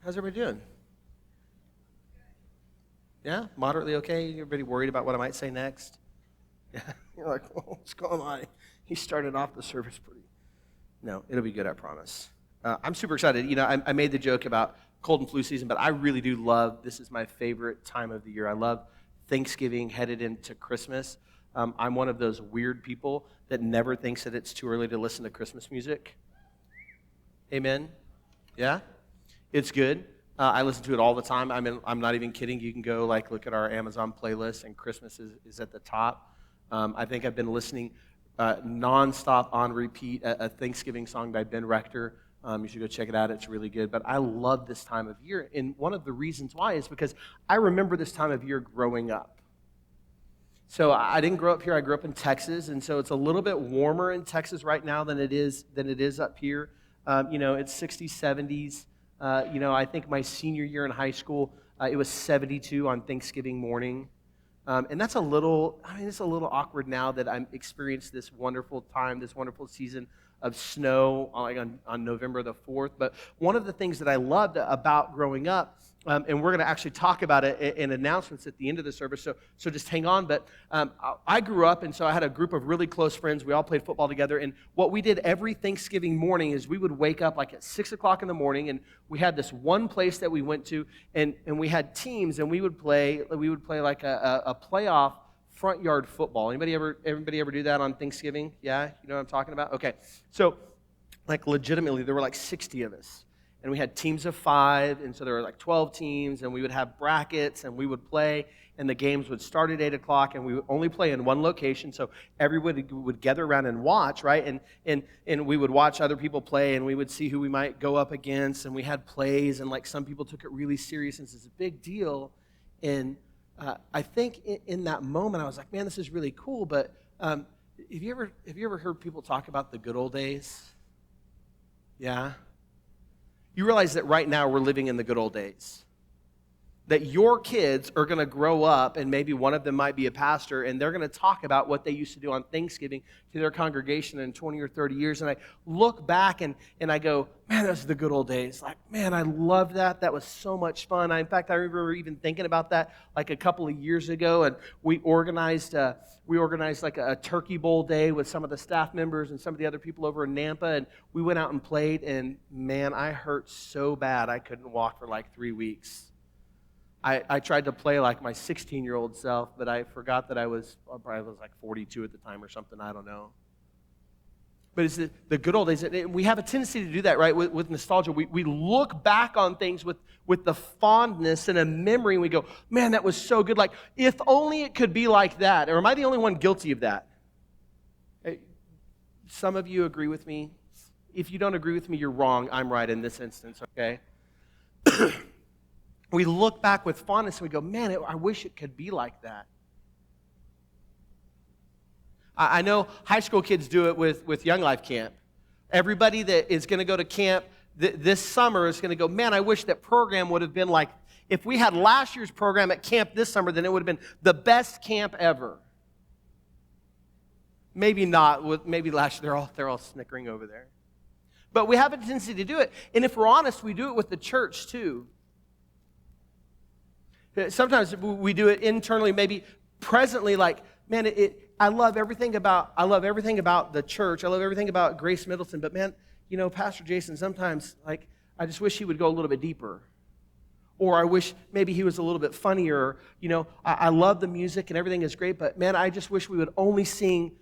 How's everybody doing? Yeah, moderately okay. Everybody worried about what I might say next? Yeah, you're like, what's going on? He started off the service pretty. No, it'll be good, I promise. I'm super excited. I made the joke about cold and flu season, but I really do love. This is my favorite time of the year. I love Thanksgiving headed into Christmas. I'm one of those weird people that never thinks that it's too early to listen to Christmas music. Amen. Yeah. It's good. I listen to it all the time. I'm not even kidding. You can go look at our Amazon playlist, and Christmas is at the top. I think I've been listening nonstop on repeat a Thanksgiving song by Ben Rector. You should go check it out. It's really good. But I love this time of year, and one of the reasons why is because I remember this time of year growing up. So I didn't grow up here. I grew up in Texas, and so it's a little bit warmer in Texas right now than it is up here. It's 60s, 70s. I think my senior year in high school, it was 72 on Thanksgiving morning. And it's a little awkward now that I'm experienced this wonderful time, this wonderful season of snow on November the 4th. But one of the things that I loved about growing up, and we're going to actually talk about it in announcements at the end of the service, so just hang on. But I grew up, and so I had a group of really close friends. We all played football together, and what we did every Thanksgiving morning is we would wake up at 6 o'clock in the morning, and we had this one place that we went to, and we had teams, and we would play like a playoff front yard football. Everybody ever do that on Thanksgiving? Yeah, you know what I'm talking about? Okay. So, legitimately, there were 60 of us. And we had teams of 5, and so there were 12 teams, and we would have brackets, and we would play, and the games would start at 8 o'clock, and we would only play in one location, so everybody would gather around and watch, right? And we would watch other people play, and we would see who we might go up against, and we had plays, and some people took it really serious, and it's a big deal. And I think in that moment, I was like, man, this is really cool, but have you ever heard people talk about the good old days? Yeah? You realize that right now we're living in the good old days. That your kids are going to grow up, and maybe one of them might be a pastor, and they're going to talk about what they used to do on Thanksgiving to their congregation in 20 or 30 years. And I look back and I go, man, those are the good old days. Man, I love that. That was so much fun. In fact, I remember even thinking about that a couple of years ago, and we organized a turkey bowl day with some of the staff members and some of the other people over in Nampa, and we went out and played, and man, I hurt so bad I couldn't walk for 3 weeks. I tried to play like my 16-year-old self, but I forgot that I was 42 at the time or something. I don't know. But it's the good old days. We have a tendency to do that, right, with nostalgia. We look back on things with the fondness and a memory, and we go, man, that was so good. If only it could be like that. Or am I the only one guilty of that? Some of you agree with me. If you don't agree with me, you're wrong. I'm right in this instance, okay? We look back with fondness and we go, man, I wish it could be like that. I know high school kids do it with Young Life Camp. Everybody that is going to go to camp this summer is going to go, man, I wish that program would have been like, if we had last year's program at camp this summer, then it would have been the best camp ever. Maybe not. Maybe last year they're all snickering over there. But we have a tendency to do it. And if we're honest, we do it with the church too. Sometimes we do it internally, maybe presently, man, I love everything about the church. I love everything about Grace Middleton. But man, Pastor Jason, sometimes I just wish he would go a little bit deeper. Or I wish maybe he was a little bit funnier. I love the music and everything is great, but man, I just wish we would only sing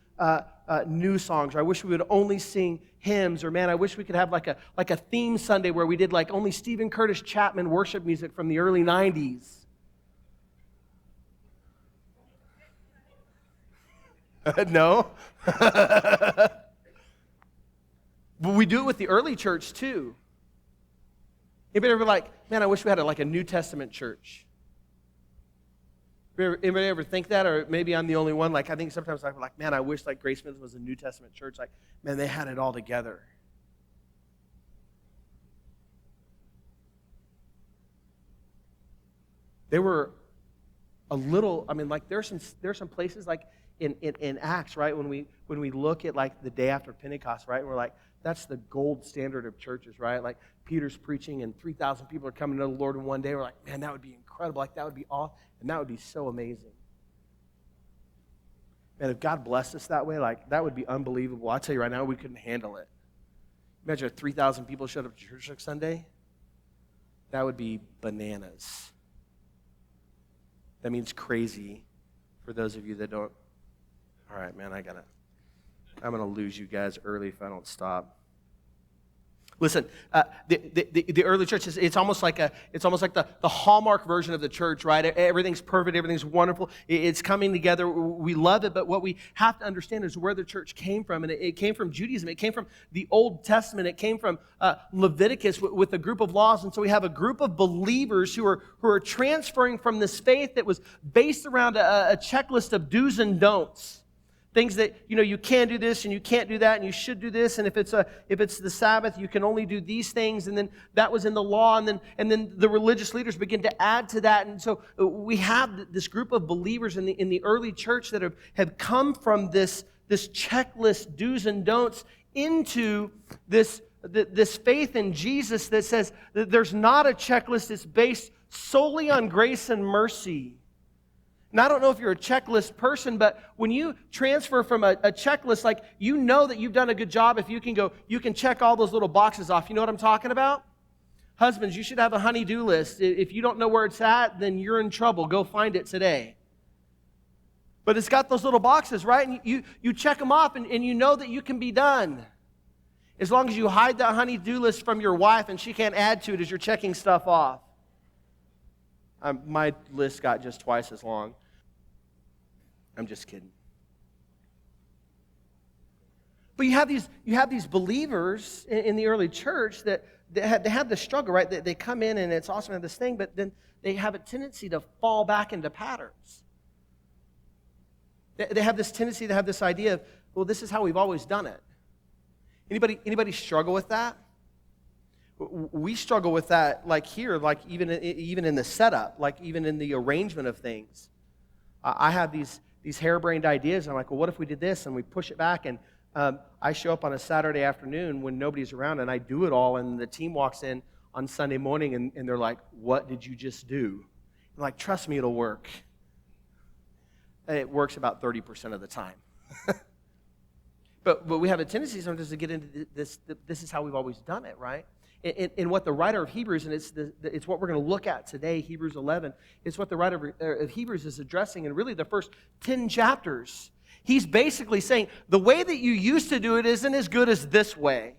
new songs. Or I wish we would only sing hymns. Or man, I wish we could have like a theme Sunday where we did only Stephen Curtis Chapman worship music from the early 90s. No. But we do it with the early church too. Anybody ever man, I wish we had a New Testament church? Anybody ever think that? Or maybe I'm the only one. I think sometimes I'm man, I wish Grace Smith was a New Testament church. Man, they had it all together. They were a little, there's some places in Acts, right, when we look at the day after Pentecost, right, and we're That's the gold standard of churches, right? Like Peter's preaching and 3,000 people are coming to the Lord in one day. We're like, man, that would be incredible. Like that would be awesome. And that would be so amazing. And if God blessed us that way, like that would be unbelievable. I'll tell you right now, we couldn't handle it. Imagine if 3,000 people showed up to church next Sunday. That would be bananas. That means crazy for those of you that don't. All right, man, I'm going to lose you guys early if I don't stop. Listen, the early church it's almost like the Hallmark version of the church, right? Everything's perfect, everything's wonderful. It's coming together. We love it, but what we have to understand is where the church came from, and it came from Judaism. It came from the Old Testament. It came from Leviticus with a group of laws, and so we have a group of believers who are transferring from this faith that was based around a checklist of do's and don'ts. Things that, you can do this and you can't do that and you should do this. And if it's the Sabbath, you can only do these things. And then that was in the law. And then the religious leaders begin to add to that. And so we have this group of believers in the early church that have come from this checklist, do's and don'ts, into this faith in Jesus that says that there's not a checklist that's based solely on grace and mercy. And I don't know if you're a checklist person, but when you transfer from a checklist, like you know that you've done a good job if you can check all those little boxes off. You know what I'm talking about? Husbands, you should have a honey-do list. If you don't know where it's at, then you're in trouble. Go find it today. But it's got those little boxes, right? And you check them off, and you know that you can be done. As long as you hide that honey-do list from your wife and she can't add to it as you're checking stuff off. My list got just twice as long. I'm just kidding. But you have these believers in the early church that have this struggle, right? They come in and it's awesome to have this thing, but then they have a tendency to fall back into patterns. They have this tendency to have this idea of, well, this is how we've always done it. Anybody struggle with that? We struggle with that, like here, like even in the setup, like even in the arrangement of things. I have these harebrained ideas, and I'm like, well, what if we did this? And we push it back, and I show up on a Saturday afternoon when nobody's around, and I do it all, and the team walks in on Sunday morning, and they're like, what did you just do? I'm like, trust me, it'll work. It works about 30% of the time. But we have a tendency sometimes to get into this is how we've always done it, right? And what the writer of Hebrews, and it's what we're going to look at today, Hebrews 11, it's what the writer of Hebrews is addressing in really the first 10 chapters. He's basically saying, the way that you used to do it isn't as good as this way.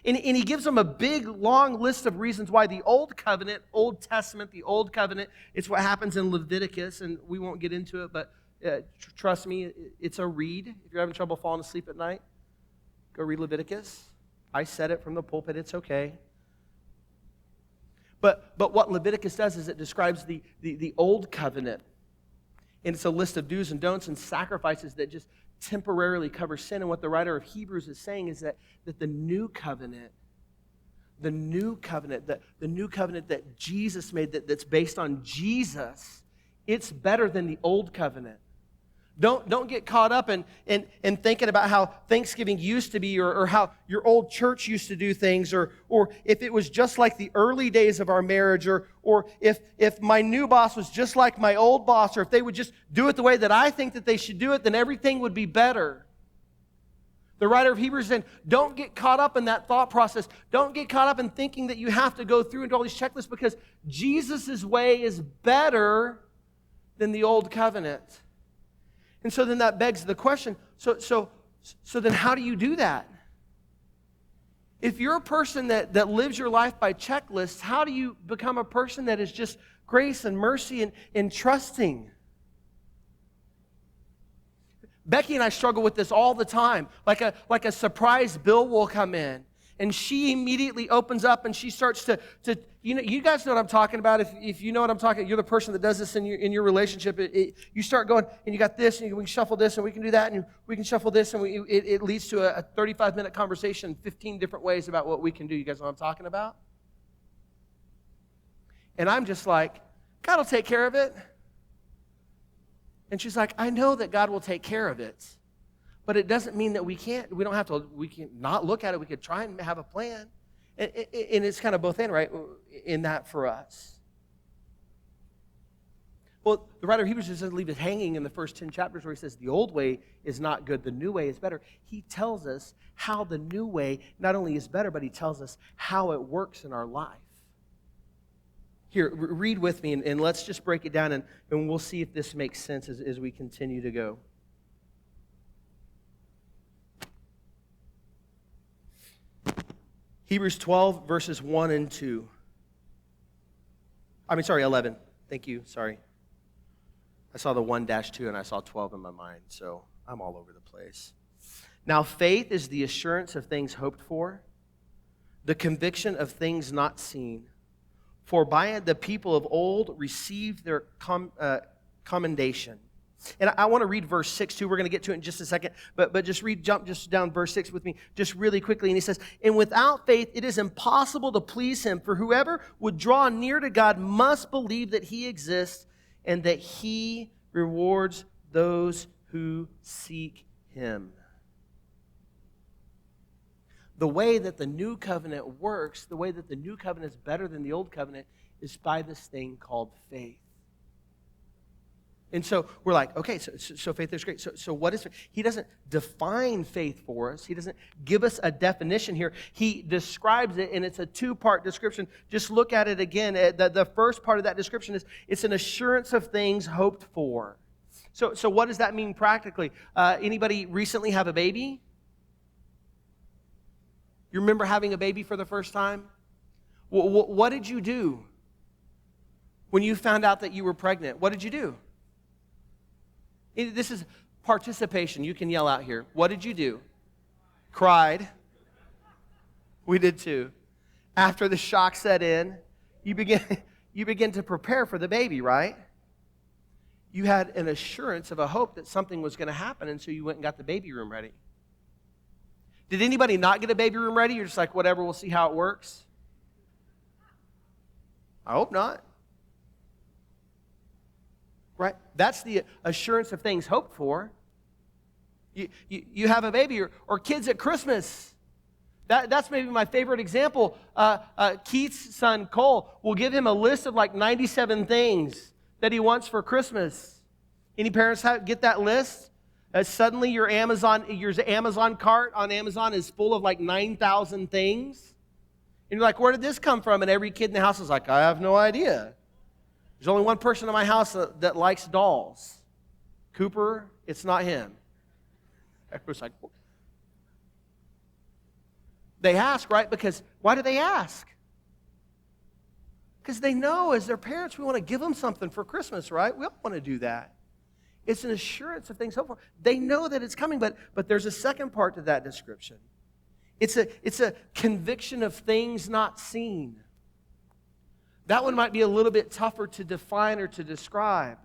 And he gives them a big, long list of reasons why the Old Covenant, Old Testament, the Old Covenant, it's what happens in Leviticus, and we won't get into it, but trust me, it's a read. If you're having trouble falling asleep at night, go read Leviticus. I said it from the pulpit, it's okay. But what Leviticus does is it describes the Old Covenant. And it's a list of do's and don'ts and sacrifices that just temporarily cover sin. And what the writer of Hebrews is saying is that the new covenant, the new covenant that Jesus made, that's based on Jesus, it's better than the Old Covenant. Don't get caught up in thinking about how Thanksgiving used to be or how your old church used to do things or if it was just like the early days of our marriage or if my new boss was just like my old boss or if they would just do it the way that I think that they should do it, then everything would be better. The writer of Hebrews said, don't get caught up in that thought process. Don't get caught up in thinking that you have to go through into all these checklists because Jesus' way is better than the old covenant. And so then that begs the question, so then how do you do that? If you're a person that lives your life by checklists, how do you become a person that is just grace and mercy and trusting? Becky and I struggle with this all the time. Like a surprise bill will come in. And she immediately opens up and she starts to you guys know what I'm talking about. If you know what I'm talking, you're the person that does this in your relationship. You start going, and you got this, and we can shuffle this, and we can do that, and we can shuffle this, and it leads to a 35-minute conversation, 15 different ways about what we can do. You guys know what I'm talking about? And I'm just like, God will take care of it. And she's like, I know that God will take care of it. But it doesn't mean that we can not look at it. We could try and have a plan. And it's kind of both and, right, in that for us. Well, the writer of Hebrews doesn't leave it hanging in the first 10 chapters where he says the old way is not good, the new way is better. He tells us how the new way not only is better, but he tells us how it works in our life. Here, read with me, and let's just break it down, and we'll see if this makes sense as we continue to go. Hebrews 12, verses 1 and 2. 11. Thank you, sorry. I saw the 1-2 and I saw 12 in my mind, so I'm all over the place. Now faith is the assurance of things hoped for, the conviction of things not seen. For by it the people of old received their commendation. And I want to read verse 6 too. We're going to get to it in just a second. But jump down verse 6 with me just really quickly. And he says, and without faith it is impossible to please him. For whoever would draw near to God must believe that he exists and that he rewards those who seek him. The way that the new covenant works, the way that the new covenant is better than the old covenant, is by this thing called faith. And so we're like, okay, so faith is great. So what is faith? He doesn't define faith for us. He doesn't give us a definition here. He describes it, and it's a two-part description. Just look at it again. The first part of that description is it's an assurance of things hoped for. So what does that mean practically? Anybody recently have a baby? You remember having a baby for the first time? What did you do when you found out that you were pregnant? What did you do? This is participation. You can yell out here. What did you do? Cried. We did too. After the shock set in, you begin to prepare for the baby, right? You had an assurance of a hope that something was going to happen, and so you went and got the baby room ready. Did anybody not get a baby room ready? You're just like, whatever, we'll see how it works. I hope not. Right? That's the assurance of things hoped for. You have a baby or kids at Christmas. That's maybe my favorite example. Keith's son, Cole, will give him a list of like 97 things that he wants for Christmas. Any parents get that list? Suddenly your Amazon cart on Amazon is full of like 9,000 things. And you're like, where did this come from? And every kid in the house is like, I have no idea. There's only one person in my house that likes dolls. Cooper, it's not him. Everyone's like, what? They ask, right? Because why do they ask? Because they know as their parents, we want to give them something for Christmas, right? We all want to do that. It's an assurance of things hoped for. They know that it's coming, but there's a second part to that description. It's a conviction of things not seen. That one might be a little bit tougher to define or to describe.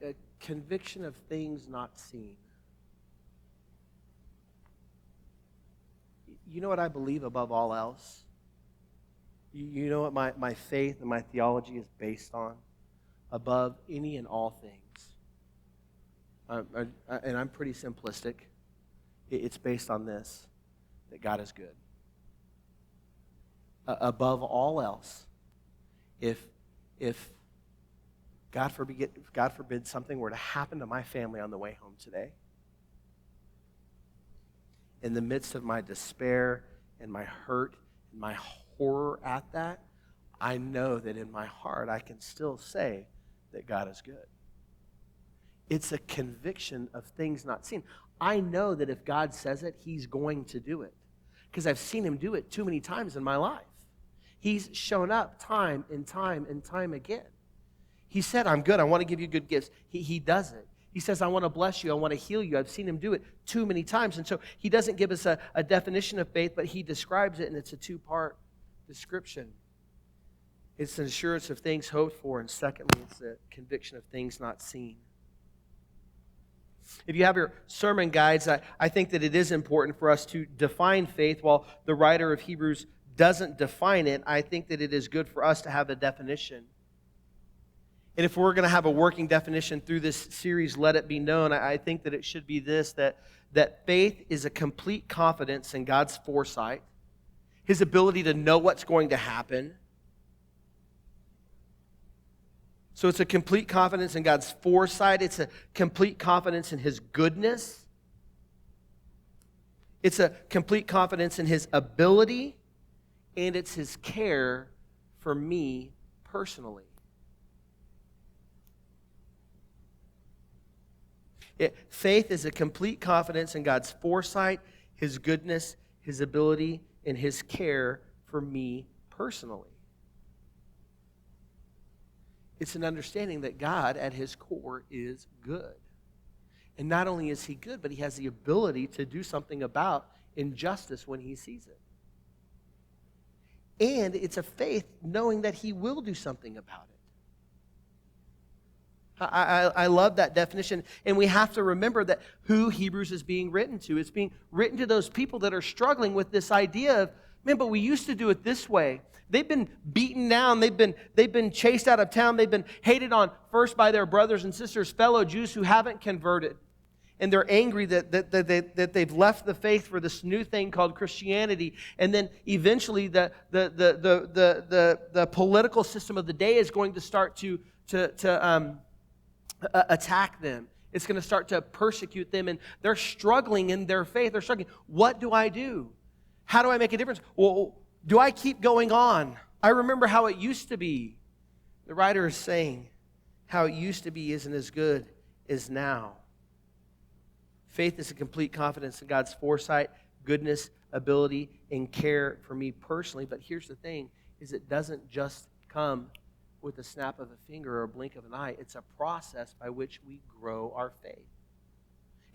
A conviction of things not seen. You know what I believe above all else? You know what my faith and my theology is based on? Above any and all things. And I'm pretty simplistic. It's based on this, that God is good. Above all else, if God forbid something were to happen to my family on the way home today, in the midst of my despair and my hurt and my horror at that, I know that in my heart I can still say that God is good. It's a conviction of things not seen. I know that if God says it, He's going to do it. Because I've seen Him do it too many times in my life. He's shown up time and time and time again. He said, I'm good. I want to give you good gifts. He does it. He says, I want to bless you. I want to heal you. I've seen Him do it too many times. And so He doesn't give us a definition of faith, but He describes it, and it's a two-part description. It's an assurance of things hoped for, and secondly, it's a conviction of things not seen. If you have your sermon guides, I think that it is important for us to define faith. While the writer of Hebrews doesn't define it, I think that it is good for us to have a definition. And if we're going to have a working definition through this series, Let It Be Known, I think that it should be this, that faith is a complete confidence in God's foresight, His ability to know what's going to happen. So it's a complete confidence in God's foresight. It's a complete confidence in His goodness. It's a complete confidence in His ability, and it's His care for me personally. Faith is a complete confidence in God's foresight, His goodness, His ability, and His care for me personally. It's an understanding that God, at His core, is good. And not only is He good, but He has the ability to do something about injustice when He sees it. And it's a faith knowing that He will do something about it. I love that definition. And we have to remember that who Hebrews is being written to. It's being written to those people that are struggling with this idea of, man, but we used to do it this way. They've been beaten down. They've been chased out of town. They've been hated on first by their brothers and sisters, fellow Jews who haven't converted. And they're angry that they've left the faith for this new thing called Christianity. And then eventually the political system of the day is going to start to attack them. It's going to start to persecute them, and they're struggling in their faith. They're struggling. What do I do? How do I make a difference? Well, do I keep going on? I remember how it used to be. The writer is saying how it used to be isn't as good as now. Faith is a complete confidence in God's foresight, goodness, ability, and care for me personally. But here's the thing, is it doesn't just come with a snap of a finger or a blink of an eye. It's a process by which we grow our faith.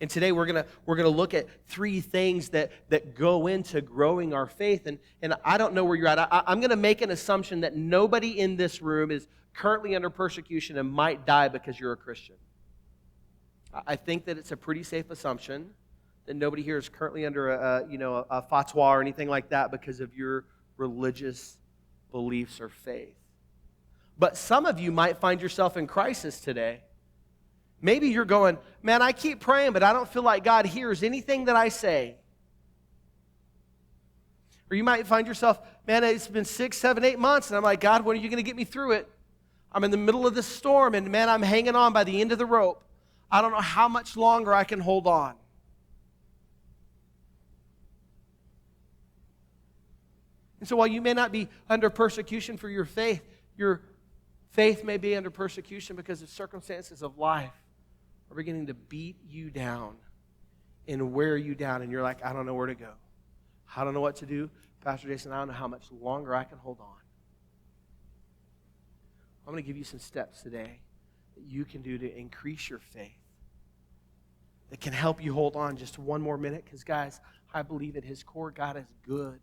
And today we're gonna look at three things that go into growing our faith. And I don't know where you're at. I'm going to make an assumption that nobody in this room is currently under persecution and might die because you're a Christian. I think that it's a pretty safe assumption that nobody here is currently under a fatwa or anything like that because of your religious beliefs or faith. But some of you might find yourself in crisis today. Maybe you're going, man, I keep praying, but I don't feel like God hears anything that I say. Or you might find yourself, man, it's been 6, 7, 8 months, and I'm like, God, when are you going to get me through it? I'm in the middle of this storm, and man, I'm hanging on by the end of the rope. I don't know how much longer I can hold on. And so while you may not be under persecution for your faith may be under persecution because the circumstances of life are beginning to beat you down and wear you down, and you're like, I don't know where to go. I don't know what to do. Pastor Jason, I don't know how much longer I can hold on. I'm going to give you some steps today that you can do to increase your faith, that can help you hold on just one more minute, because, guys, I believe at His core, God is good,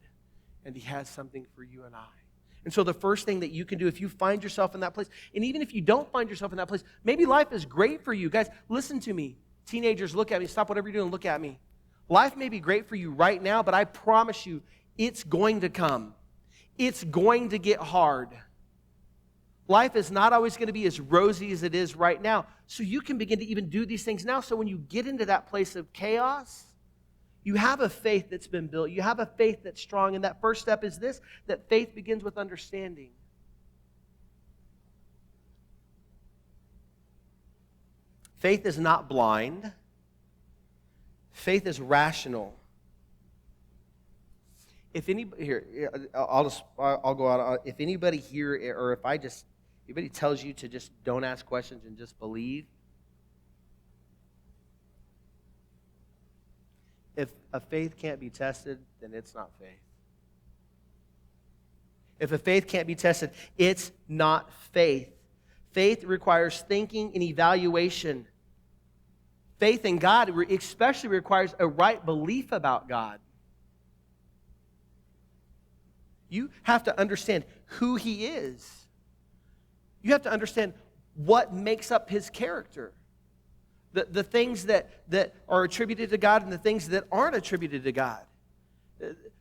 and He has something for you and I. And so the first thing that you can do if you find yourself in that place, and even if you don't find yourself in that place, maybe life is great for you. Guys, listen to me. Teenagers, look at me. Stop whatever you're doing. Look at me. Life may be great for you right now, but I promise you, it's going to come. It's going to get hard. Life is not always going to be as rosy as it is right now. So you can begin to even do these things now. So when you get into that place of chaos, you have a faith that's been built. You have a faith that's strong. And that first step is this, that faith begins with understanding. Faith is not blind. Faith is rational. If anybody here, I'll go out. If anybody here, or if anybody tells you to just don't ask questions and just believe, if a faith can't be tested, then it's not faith. If a faith can't be tested, it's not faith. Faith requires thinking and evaluation. Faith in God especially requires a right belief about God. You have to understand who He is. You have to understand what makes up His character. The things that are attributed to God and the things that aren't attributed to God.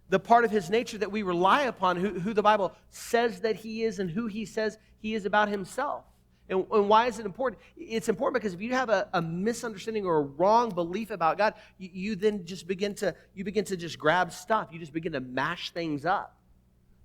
The part of His nature that we rely upon, who the Bible says that He is and who He says He is about Himself. And why is it important? It's important because if you have a misunderstanding or a wrong belief about God, you then just begin to just grab stuff. You just begin to mash things up.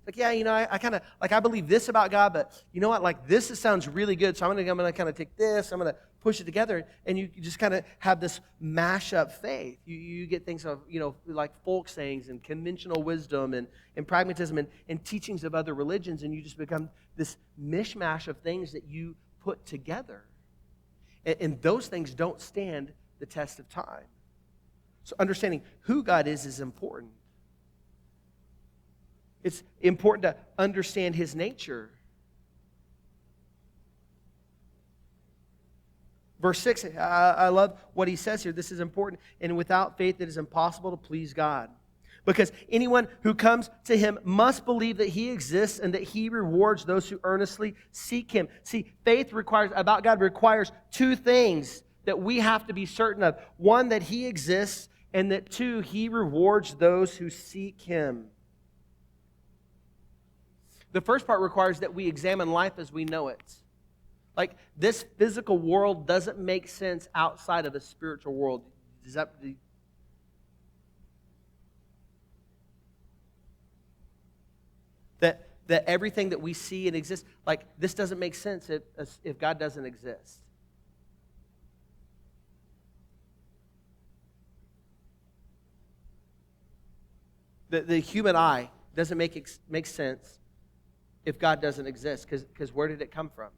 Like, yeah, I kind of, like, I believe this about God, but you know what? Like, this sounds really good, so I'm going to kind of take this, I'm going to push it together, and you just kind of have this mash-up faith. You get things of, like folk sayings and conventional wisdom and pragmatism and teachings of other religions, and you just become this mishmash of things that you put together. And those things don't stand the test of time. So understanding who God is important. It's important to understand his nature. Verse 6, I love what he says here. This is important. And without faith, it is impossible to please God. Because anyone who comes to him must believe that he exists and that he rewards those who earnestly seek him. See, faith about God requires two things that we have to be certain of. One, that he exists, and that two, he rewards those who seek him. The first part requires that we examine life as we know it. Like, this physical world doesn't make sense outside of a spiritual world. That everything that we see and exist, like, this doesn't make sense if God doesn't exist. The human eye doesn't make sense if God doesn't exist, because where did it come from?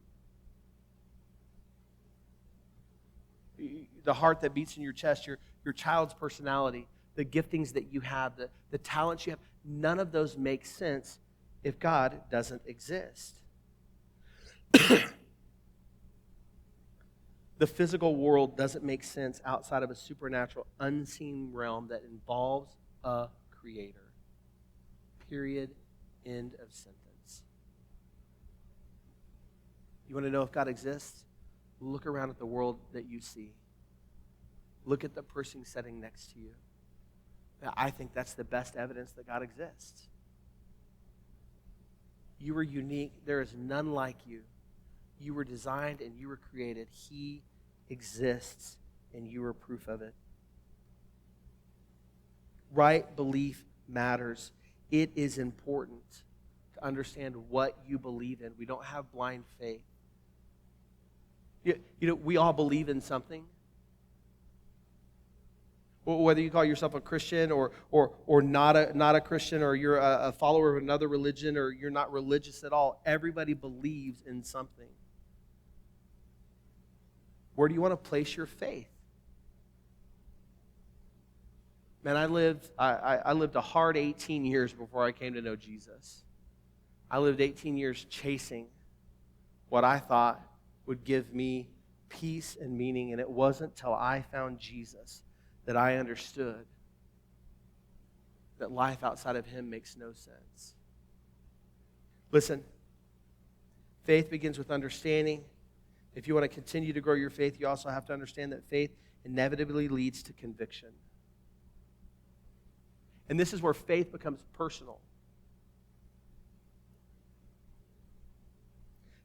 The heart that beats in your chest, your child's personality, the giftings that you have, the talents you have, none of those make sense if God doesn't exist. The physical world doesn't make sense outside of a supernatural, unseen realm that involves a creator. Period. End of sentence. You want to know if God exists? Look around at the world that you see. Look at the person sitting next to you. I think that's the best evidence that God exists. You were unique. There is none like you. You were designed and you were created. He exists, and you are proof of it. Right belief matters. It is important to understand what you believe in. We don't have blind faith. We all believe in something. Whether you call yourself a Christian or not a Christian, or you're a follower of another religion, or you're not religious at all, everybody believes in something. Where do you want to place your faith? Man, I lived a hard 18 years before I came to know Jesus. I lived 18 years chasing what I thought would give me peace and meaning, and it wasn't till I found Jesus that I understood that life outside of him makes no sense. Listen, faith begins with understanding. If you want to continue to grow your faith, you also have to understand that faith inevitably leads to conviction. And this is where faith becomes personal.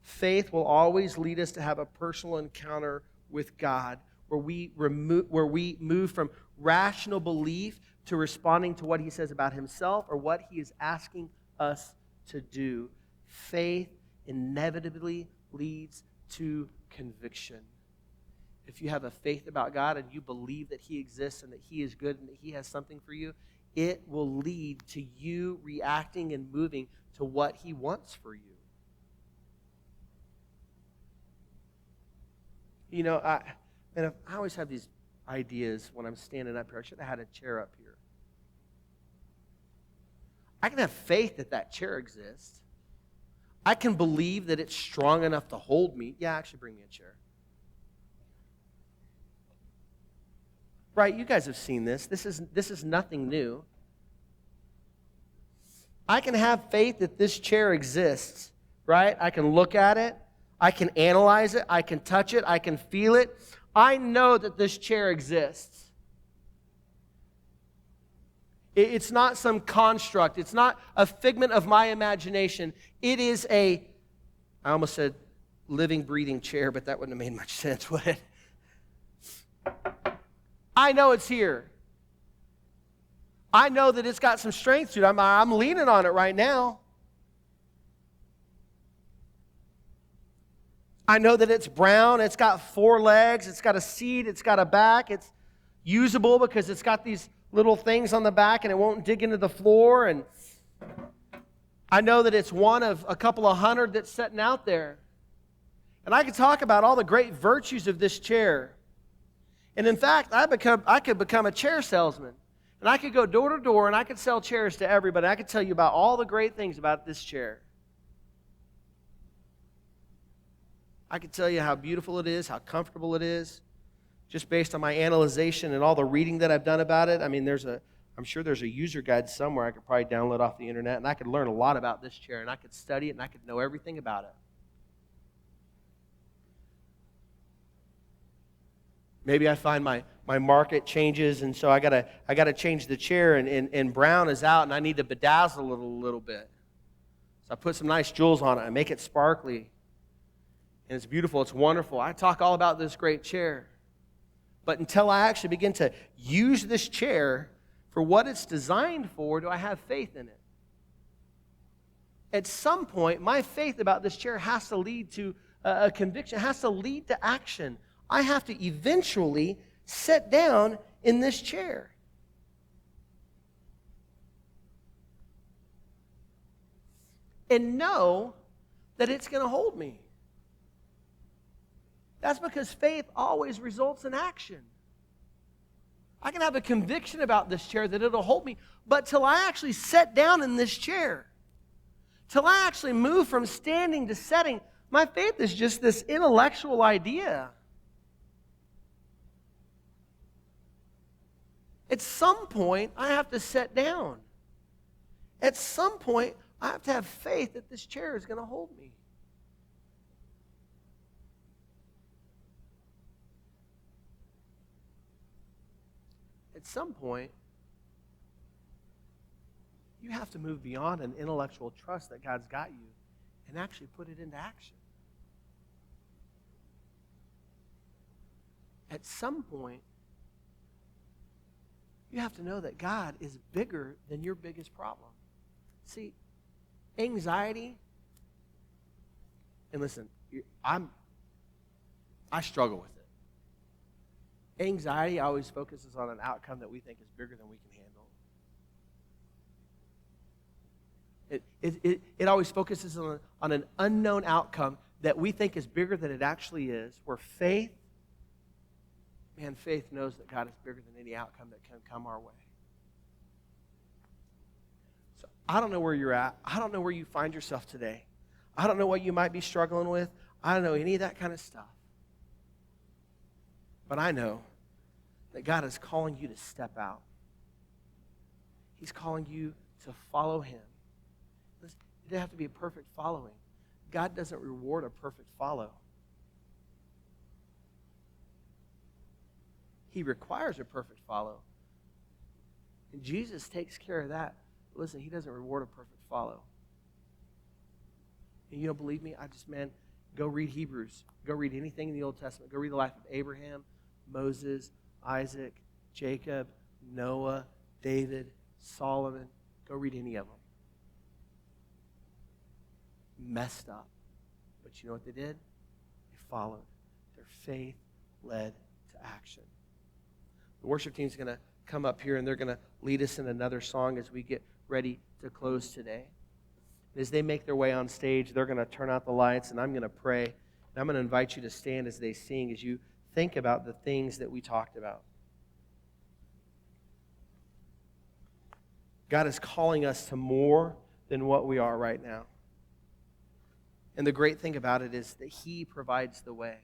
Faith will always lead us to have a personal encounter with God, where we move from rational belief to responding to what he says about himself or what he is asking us to do. Faith inevitably leads to conviction. If you have a faith about God and you believe that he exists and that he is good and that he has something for you, it will lead to you reacting and moving to what he wants for you. I always have these ideas when I'm standing up here. I should have had a chair up here. I can have faith that that chair exists. I can believe that it's strong enough to hold me. Yeah, actually bring me a chair. Right, you guys have seen this. This is nothing new. I can have faith that this chair exists, right? I can look at it. I can analyze it. I can touch it. I can feel it. I know that this chair exists. It's not some construct. It's not a figment of my imagination. It is I almost said living, breathing chair, but that wouldn't have made much sense, would it? I know it's here. I know that it's got some strength to it. I'm leaning on it right now. I know that it's brown. It's got 4 legs. It's got a seat. It's got a back. It's usable because it's got these little things on the back and it won't dig into the floor. And I know that it's one of a couple of hundred that's sitting out there. And I could talk about all the great virtues of this chair. And in fact, I could become a chair salesman. And I could go door to door and I could sell chairs to everybody. I could tell you about all the great things about this chair. I could tell you how beautiful it is, how comfortable it is, just based on my analyzation and all the reading that I've done about it. I mean, I'm sure there's a user guide somewhere I could probably download off the internet, and I could learn a lot about this chair, and I could study it, and I could know everything about it. Maybe I find my market changes, and so I gotta change the chair, and brown is out, and I need to bedazzle it a little bit. So I put some nice jewels on it. I make it sparkly. And it's beautiful, it's wonderful. I talk all about this great chair. But until I actually begin to use this chair for what it's designed for, do I have faith in it? At some point, my faith about this chair has to lead to a conviction, has to lead to action. I have to eventually sit down in this chair. And know that it's going to hold me. That's because faith always results in action. I can have a conviction about this chair that it'll hold me, but till I actually sit down in this chair, till I actually move from standing to sitting, my faith is just this intellectual idea. At some point, I have to sit down. At some point, I have to have faith that this chair is going to hold me. At some point, you have to move beyond an intellectual trust that God's got you and actually put it into action. At some point, you have to know that God is bigger than your biggest problem. See, anxiety, and listen, I struggle with it. Anxiety always focuses on an outcome that we think is bigger than we can handle. It always focuses on an unknown outcome that we think is bigger than it actually is, where faith knows that God is bigger than any outcome that can come our way. So I don't know where you're at. I don't know where you find yourself today. I don't know what you might be struggling with. I don't know any of that kind of stuff. But I know that God is calling you to step out. He's calling you to follow Him. It doesn't have to be a perfect following. God doesn't reward a perfect follow. He requires a perfect follow. And Jesus takes care of that. Listen, He doesn't reward a perfect follow. And you don't believe me? Go read Hebrews. Go read anything in the Old Testament. Go read the life of Abraham, Moses, Isaac, Jacob, Noah, David, Solomon. Go read any of them. Messed up. But you know what they did? They followed. Their faith led to action. The worship team's going to come up here and they're going to lead us in another song as we get ready to close today. As they make their way on stage, they're going to turn out the lights, and I'm going to pray. And I'm going to invite you to stand as they sing, as you think about the things that we talked about. God is calling us to more than what we are right now. And the great thing about it is that He provides the way.